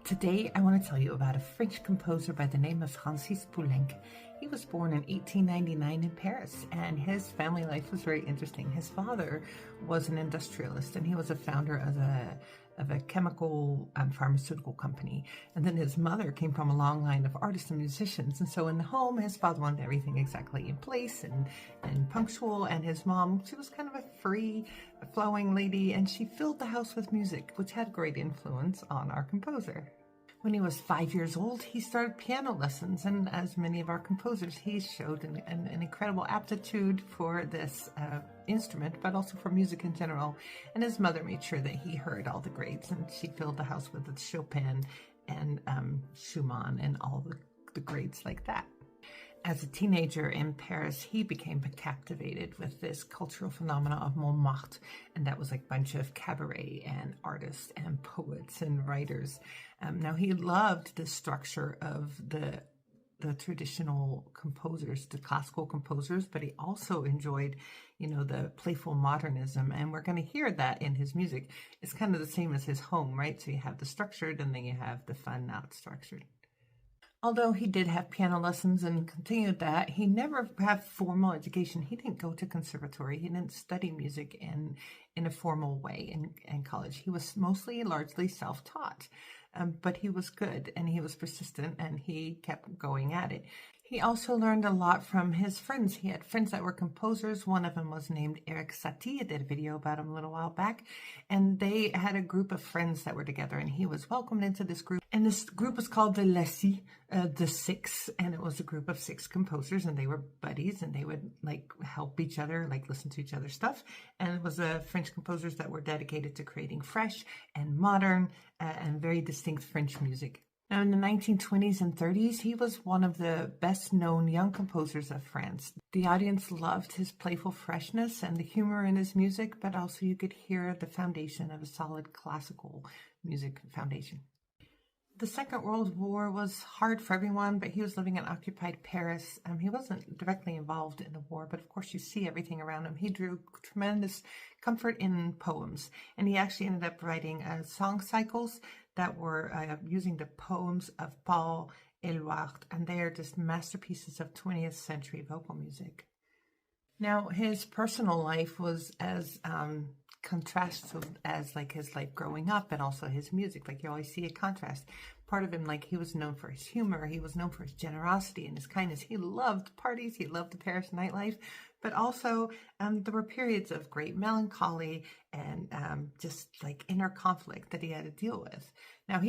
Today, I want to tell you about a French composer by the name of Francis Poulenc. He was born in 1899 in Paris, and his family life was very interesting. His father was an industrialist, and he was a founder of a chemical and pharmaceutical company. And then his mother came from a long line of artists and musicians. And so in the home, his father wanted everything exactly in place and punctual. And his mom, she was kind of a free flowing lady, and she filled the house with music, which had great influence on our composer. When he was 5 years old, he started piano lessons, and as many of our composers, he showed an incredible aptitude for this instrument, but also for music in general. And his mother made sure that he heard all the greats, and she filled the house with Chopin and Schumann and all the greats like that. As a teenager in Paris, he became captivated with this cultural phenomena of Montmartre, and that was like a bunch of cabaret and artists and poets and writers. Now he loved the structure of the traditional composers, the classical composers, but he also enjoyed, the playful modernism, and we're going to hear that in his music. It's kind of the same as his home, right? So you have the structured, and then you have the fun, not structured. Although he did have piano lessons and continued that, he never had formal education. He didn't go to conservatory. He didn't study music in a formal way in college. He was largely self-taught, but he was good and he was persistent and he kept going at it. He also learned a lot from his friends. He had friends that were composers. One of them was named Eric Satie. I did a video about him a little while back. And they had a group of friends that were together, and he was welcomed into this group. And this group was called the Lessie, the Six. And it was a group of six composers, and they were buddies, and they would help each other, listen to each other's stuff. And it was French composers that were dedicated to creating fresh and modern and very distinct French music. Now, in the 1920s and 30s, he was one of the best-known young composers of France. The audience loved his playful freshness and the humor in his music, but also you could hear the foundation of a solid classical music foundation. The Second World War was hard for everyone, but he was living in occupied Paris. He wasn't directly involved in the war, but of course you see everything around him. He drew tremendous comfort in poems, and he actually ended up writing song cycles that were using the poems of Paul Éluard, and they are just masterpieces of 20th century vocal music. Now, his personal life was as contrast as his life growing up and also his music. You always see a contrast. Part of him, he was known for his humor, he was known for his generosity and his kindness. He loved parties, he loved the Paris nightlife, but also there were periods of great melancholy and just inner conflict that he had to deal with. Now, he